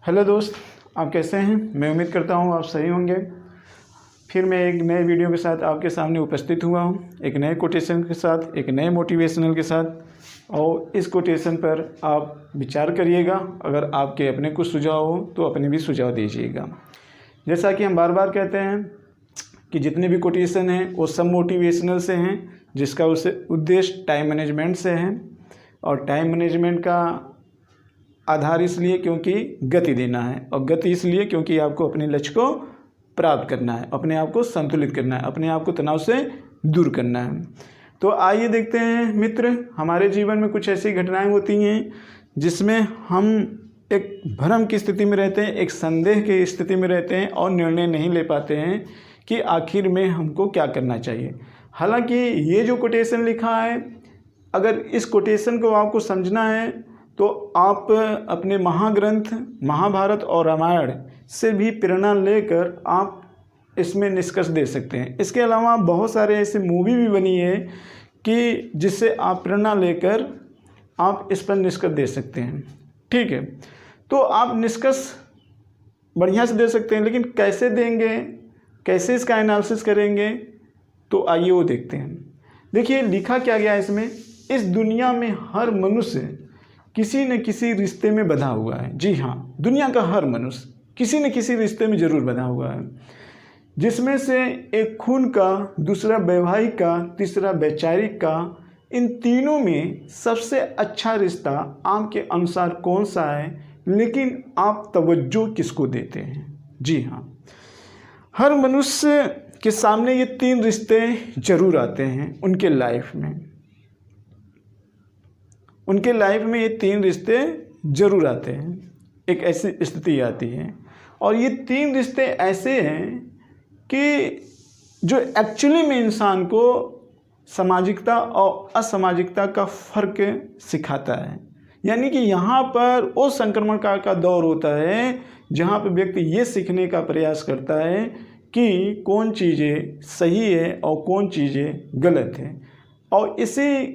Hello दोस्त, आप कैसे हैं? मैं उम्मीद करता हूं आप सही होंगे। फिर मैं एक नए वीडियो के साथ आपके सामने उपस्थित हुआ हूं, एक नए कोटेशन के साथ, एक नए मोटिवेशनल के साथ। और इस कोटेशन पर आप विचार करिएगा। अगर आपके अपने कुछ सुझाव हो तो अपने भी सुझाव दीजिएगा। जैसा कि हम बार बार कहते हैं कि जितने भी कोटेशन हैं वो सब मोटिवेशनल से हैं, जिसका उसे उद्देश्य टाइम मैनेजमेंट से है। और टाइम मैनेजमेंट का आधार इसलिए क्योंकि गति देना है, और गति इसलिए क्योंकि आपको अपने लक्ष्य को प्राप्त करना है, अपने आप को संतुलित करना है, अपने आप को तनाव से दूर करना है। तो आइए देखते हैं मित्र, हमारे जीवन में कुछ ऐसी घटनाएं होती हैं जिसमें हम एक भ्रम की स्थिति में रहते हैं, एक संदेह की स्थिति में रहते हैं और निर्णय नहीं ले पाते हैं कि आखिर में हमको क्या करना चाहिए। हालांकि ये जो कोटेशन लिखा है, अगर इस कोटेशन को आपको समझना है तो आप अपने महाग्रंथ महाभारत और रामायण से भी प्रेरणा लेकर आप इसमें निष्कर्ष दे सकते हैं। इसके अलावा बहुत सारे ऐसे मूवी भी बनी है कि जिससे आप प्रेरणा लेकर आप इस पर निष्कर्ष दे सकते हैं। ठीक है, तो आप निष्कर्ष बढ़िया से दे सकते हैं, लेकिन कैसे देंगे, कैसे इसका एनालिसिस करेंगे, तो आइए वो देखते हैं। देखिए लिखा क्या गया है इसमें। इस दुनिया में हर मनुष्य किसी न किसी रिश्ते में बंधा हुआ है। जी हाँ, दुनिया का हर मनुष्य किसी न किसी रिश्ते में ज़रूर बंधा हुआ है, जिसमें से एक खून का, दूसरा वैवाहिक का, तीसरा वैचारिक का। इन तीनों में सबसे अच्छा रिश्ता आपके अनुसार कौन सा है, लेकिन आप तवज्जो किसको देते हैं? जी हाँ, हर मनुष्य के सामने ये तीन रिश्ते ज़रूर आते हैं उनके लाइफ में। उनके लाइफ में ये तीन रिश्ते ज़रूर आते हैं, एक ऐसी स्थिति आती है। और ये तीन रिश्ते ऐसे हैं कि जो एक्चुअली में इंसान को सामाजिकता और असामाजिकता का फ़र्क सिखाता है। यानी कि यहाँ पर वो संक्रमण का दौर होता है जहाँ पर व्यक्ति ये सीखने का प्रयास करता है कि कौन चीज़ें सही है और कौन चीज़ें गलत है। और इसी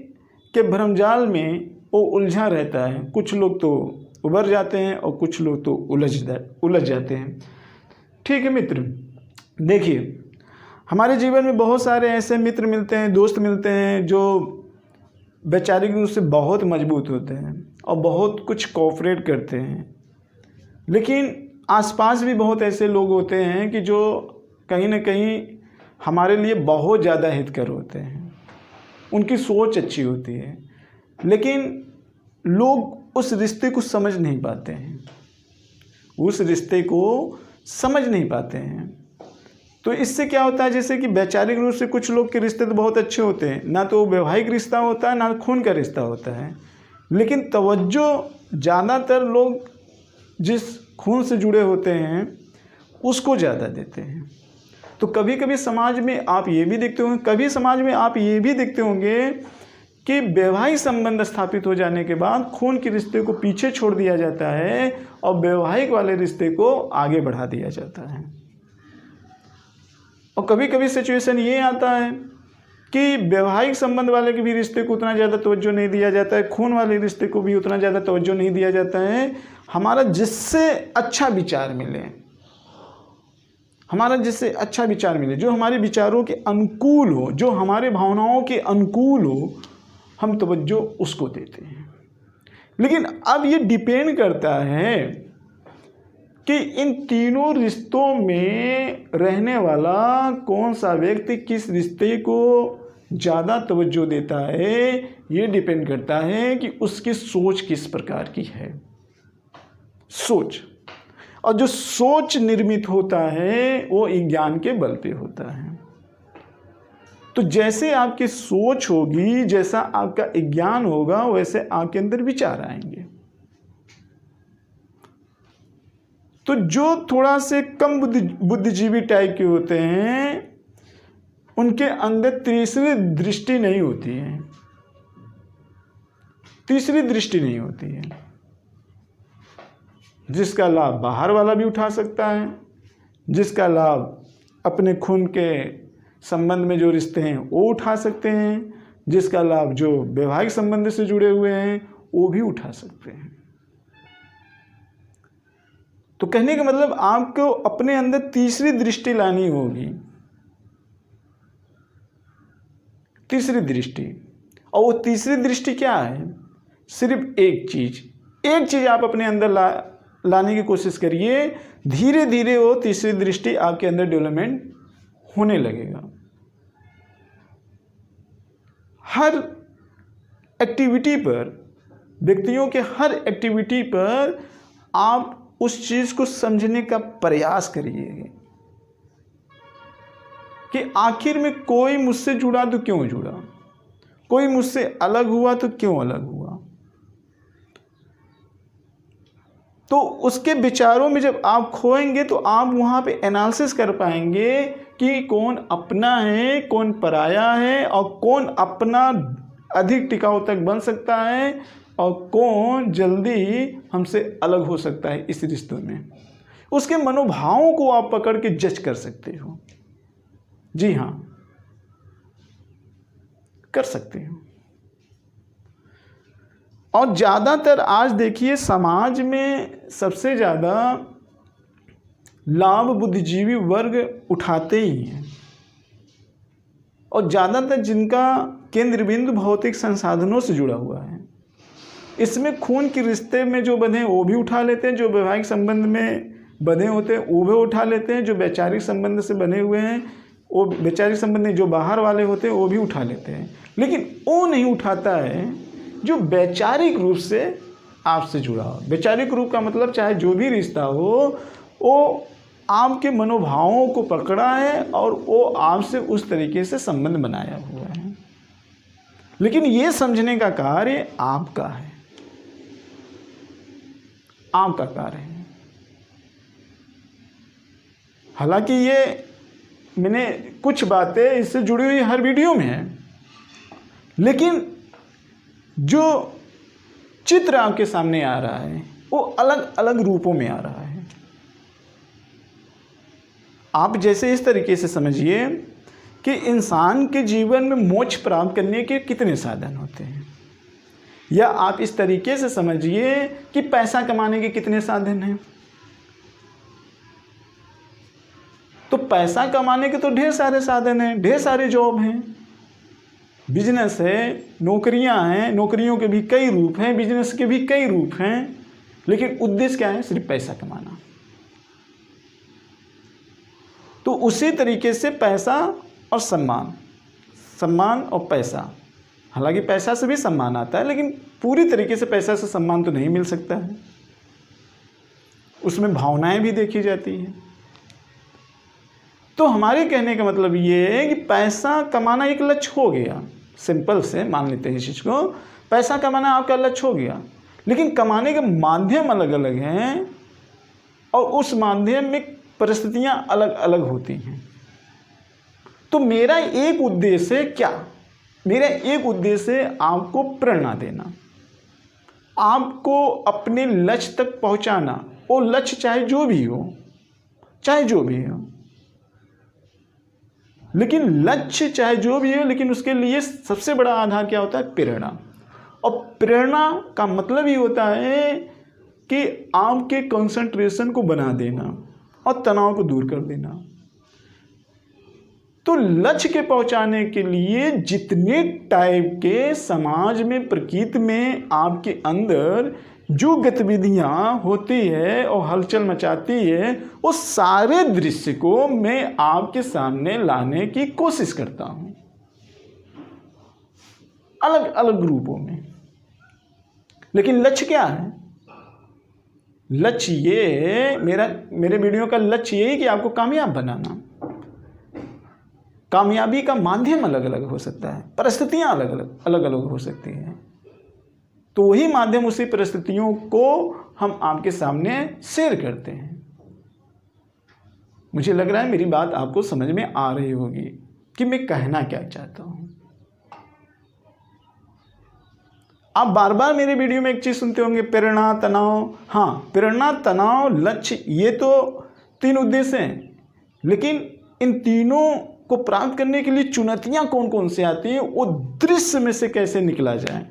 के भ्रमजाल में वो उलझा रहता है। कुछ लोग तो उबर जाते हैं और कुछ लोग तो उलझ जाते हैं। ठीक है मित्र, देखिए हमारे जीवन में बहुत सारे ऐसे मित्र मिलते हैं, दोस्त मिलते हैं जो वैचारिक रूप से बहुत मजबूत होते हैं और बहुत कुछ कोऑपरेट करते हैं। लेकिन आसपास भी बहुत ऐसे लोग होते हैं कि जो कहीं ना कहीं हमारे लिए बहुत ज़्यादा हितकर होते हैं। उनकी सोच अच्छी होती है, लेकिन लोग उस रिश्ते को समझ नहीं पाते हैं, उस रिश्ते को समझ नहीं पाते हैं। तो इससे क्या होता है, जैसे कि वैचारिक रूप से कुछ लोग के रिश्ते तो बहुत अच्छे होते हैं, ना तो वैवाहिक रिश्ता होता है ना खून का रिश्ता होता है, लेकिन तवज्जो ज़्यादातर लोग जिस खून से जुड़े होते हैं उसको ज़्यादा देते हैं। तो कभी कभी समाज में आप ये भी देखते होंगे, कि वैवाहिक संबंध स्थापित हो जाने के बाद खून के रिश्ते को पीछे छोड़ दिया जाता है और वैवाहिक वाले रिश्ते को आगे बढ़ा दिया जाता है। और कभी कभी सिचुएशन ये आता है कि वैवाहिक संबंध वाले के भी रिश्ते को उतना ज़्यादा तवज्जो नहीं दिया जाता है, खून वाले रिश्ते को भी उतना ज़्यादा तवज्जो नहीं दिया जाता है। हमारा जिससे अच्छा विचार मिले, जो हमारे विचारों के अनुकूल हो, जो हमारे भावनाओं के अनुकूल हो, हम तवज्जो उसको देते हैं। लेकिन अब ये डिपेंड करता है कि इन तीनों रिश्तों में रहने वाला कौन सा व्यक्ति किस रिश्ते को ज़्यादा तवज्जो देता है। ये डिपेंड करता है कि उसकी सोच किस प्रकार की है। सोच, और जो सोच निर्मित होता है वो ज्ञान के बल पे होता है। तो जैसे आपकी सोच होगी, जैसा आपका ज्ञान होगा, वैसे आपके अंदर विचार आएंगे। तो जो थोड़ा से कम बुद्धिजीवी टाइप के होते हैं, उनके अंदर तीसरी दृष्टि नहीं होती है। जिसका लाभ बाहर वाला भी उठा सकता है, जिसका लाभ अपने खून के संबंध में जो रिश्ते हैं वो उठा सकते हैं, जिसका लाभ जो वैवाहिक संबंध से जुड़े हुए हैं वो भी उठा सकते हैं। तो कहने का मतलब आपको अपने अंदर तीसरी दृष्टि लानी होगी, तीसरी दृष्टि। और वो तीसरी दृष्टि क्या है? सिर्फ एक चीज़ आप अपने अंदर लाने की कोशिश करिए। धीरे धीरे वो तीसरी दृष्टि आपके अंदर डेवलपमेंट होने लगेगा। हर एक्टिविटी पर, व्यक्तियों के हर एक्टिविटी पर आप उस चीज़ को समझने का प्रयास करिए कि आखिर में कोई मुझसे जुड़ा तो क्यों जुड़ा, कोई मुझसे अलग हुआ तो क्यों अलग हुआ। तो उसके विचारों में जब आप खोएंगे तो आप वहाँ पे एनालिसिस कर पाएंगे कि कौन अपना है, कौन पराया है, और कौन अपना अधिक टिकाऊ तक बन सकता है और कौन जल्दी हमसे अलग हो सकता है इस रिश्तों में। उसके मनोभावों को आप पकड़ के जज कर सकते हो। जी हाँ, कर सकते हो। और ज़्यादातर आज देखिए समाज में सबसे ज़्यादा लाभ बुद्धिजीवी वर्ग उठाते ही हैं, और ज़्यादातर जिनका केंद्र बिंदु भौतिक संसाधनों से जुड़ा हुआ है। इसमें खून के रिश्ते में जो बंधे वो भी उठा लेते हैं, जो वैवाहिक संबंध में बंधे होते हैं वो भी उठा लेते हैं, जो वैचारिक संबंध से बने हुए हैं वो वैचारिक संबंध में जो बाहर वाले होते हैं वो भी उठा लेते हैं। लेकिन वो नहीं उठाता है जो वैचारिक रूप से आपसे जुड़ा हो। वैचारिक रूप का मतलब चाहे जो भी रिश्ता हो, वो आपके मनोभावों को पकड़ा है और वो आपसे उस तरीके से संबंध बनाया हुआ है। लेकिन ये समझने का कार्य आपका है, आपका कार्य है। हालांकि ये मैंने कुछ बातें इससे जुड़ी हुई हर वीडियो में है, लेकिन जो चित्र आपके सामने आ रहा है वो अलग अलग रूपों में आ रहा है। आप जैसे इस तरीके से समझिए कि इंसान के जीवन में मोक्ष प्राप्त करने के कितने साधन होते हैं, या आप इस तरीके से समझिए कि पैसा कमाने के कितने साधन हैं। तो पैसा कमाने के तो ढेर सारे साधन हैं, ढेर सारे जॉब हैं, बिजनेस है, नौकरियां हैं, नौकरियों के भी कई रूप हैं, बिजनेस के भी कई रूप हैं, लेकिन उद्देश्य क्या है? सिर्फ पैसा कमाना। तो उसी तरीके से पैसा और सम्मान, सम्मान और पैसा, हालांकि पैसा से भी सम्मान आता है, लेकिन पूरी तरीके से पैसा से सम्मान तो नहीं मिल सकता है, उसमें भावनाएं भी देखी जाती हैं। तो हमारे कहने का मतलब ये है कि पैसा कमाना एक लक्ष्य हो गया, सिंपल से मान लेते हैं इस चीज़ को, पैसा कमाना आपका लक्ष्य हो गया, लेकिन कमाने के माध्यम अलग अलग हैं और उस माध्यम में परिस्थितियां अलग अलग होती हैं। तो मेरा एक उद्देश्य क्या? मेरा एक उद्देश्य है आपको प्रेरणा देना, आपको अपने लक्ष्य तक पहुंचाना। वो लक्ष्य चाहे जो भी हो, चाहे जो भी हो, लेकिन लक्ष्य चाहे जो भी हो, लेकिन उसके लिए सबसे बड़ा आधार क्या होता है? प्रेरणा। और प्रेरणा का मतलब ही होता है कि आपके कंसंट्रेशन को बना देना और तनाव को दूर कर देना। तो लक्ष्य के पहुंचाने के लिए जितने टाइप के समाज में, प्रकृति में आपके अंदर जो गतिविधियां होती है और हलचल मचाती है, उस सारे दृश्य को मैं आपके सामने लाने की कोशिश करता हूं, अलग अलग रूपों में। लेकिन लक्ष्य क्या है? लक्ष्य ये है, मेरे वीडियो का लक्ष्य यही कि आपको कामयाब बनाना। कामयाबी का माध्यम अलग अलग हो सकता है, परिस्थितियां अलग अलग हो सकती हैं, तो वही माध्यम, उसी परिस्थितियों को हम आपके सामने शेयर करते हैं। मुझे लग रहा है मेरी बात आपको समझ में आ रही होगी कि मैं कहना क्या चाहता हूं। आप बार बार मेरे वीडियो में एक चीज सुनते होंगे, प्रेरणा, तनाव। हाँ, प्रेरणा, तनाव, लक्ष्य, ये तो तीन उद्देश्य हैं, लेकिन इन तीनों को प्राप्त करने के लिए चुनौतियां कौन कौन से आती हैं, वो दृश्य में से कैसे निकला जाए,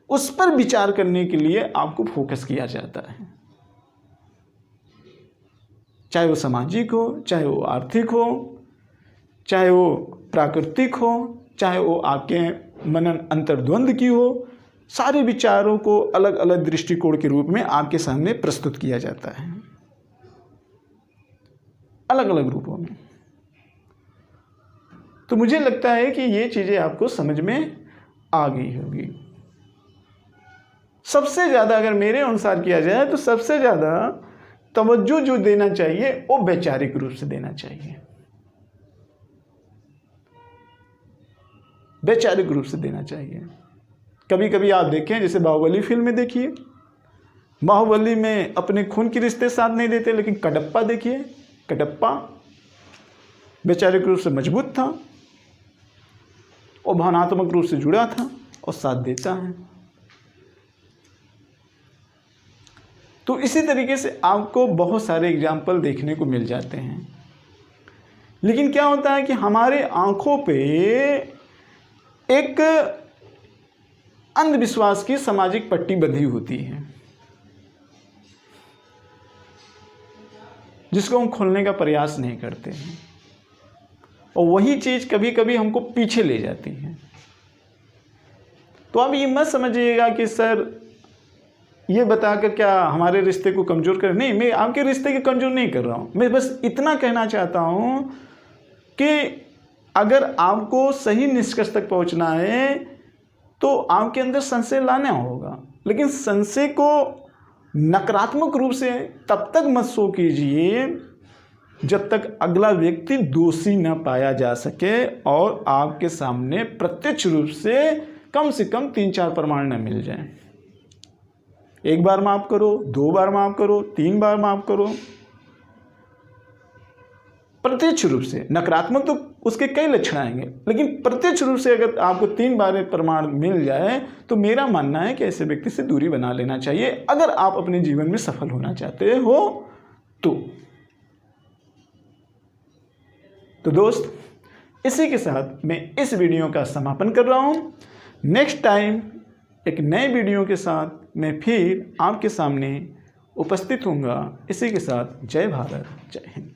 उस पर विचार करने के लिए आपको फोकस किया जाता है। चाहे वो सामाजिक हो, चाहे वो आर्थिक हो, चाहे वो प्राकृतिक हो, चाहे वो आपके मनन अंतर्द्वंद की हो, सारे विचारों को अलग अलग दृष्टिकोण के रूप में आपके सामने प्रस्तुत किया जाता है, अलग अलग रूपों में। तो मुझे लगता है कि ये चीज़ें आपको समझ में आ गई होगी। सबसे ज़्यादा अगर मेरे अनुसार किया जाए तो सबसे ज़्यादा तवज्जो जो देना चाहिए वो वैचारिक रूप से देना चाहिए, वैचारिक रूप से देना चाहिए। कभी कभी आप देखें, जैसे बाहुबली फिल्म में देखिए, बाहुबली में अपने खून के रिश्ते साथ नहीं देते, लेकिन कडप्पा देखिए, कडप्पा वैचारिक रूप से मजबूत था और भावनात्मक रूप से जुड़ा था और साथ देता है। तो इसी तरीके से आपको बहुत सारे एग्जाम्पल देखने को मिल जाते हैं। लेकिन क्या होता है कि हमारे आंखों पे एक अंधविश्वास की सामाजिक पट्टी बंधी होती है, जिसको हम खोलने का प्रयास नहीं करते हैं, और वही चीज़ कभी कभी हमको पीछे ले जाती है। तो आप ये मत समझिएगा कि सर ये बताकर क्या हमारे रिश्ते को कमज़ोर कर, नहीं, मैं आपके रिश्ते को कमज़ोर नहीं कर रहा हूँ। मैं बस इतना कहना चाहता हूँ कि अगर आपको सही निष्कर्ष तक पहुँचना है तो आपके अंदर संशय लाना होगा, लेकिन संशय को नकारात्मक रूप से तब तक मत शो कीजिए जब तक अगला व्यक्ति दोषी न पाया जा सके और आपके सामने प्रत्यक्ष रूप से कम 3-4 प्रमाण न मिल जाए। एक बार माफ़ करो, 2 बार माफ़ करो, 3 बार माफ़ करो, प्रत्यक्ष रूप से। नकारात्मक तो उसके कई लक्षण आएंगे, लेकिन प्रत्यक्ष रूप से अगर आपको 3 बार प्रमाण मिल जाए तो मेरा मानना है कि ऐसे व्यक्ति से दूरी बना लेना चाहिए, अगर आप अपने जीवन में सफल होना चाहते हो तो दोस्त, इसी के साथ मैं इस वीडियो का समापन कर रहा हूँ। नेक्स्ट टाइम एक नए वीडियो के साथ मैं फिर आपके सामने उपस्थित होऊंगा। इसी के साथ जय भारत, जय हिंद।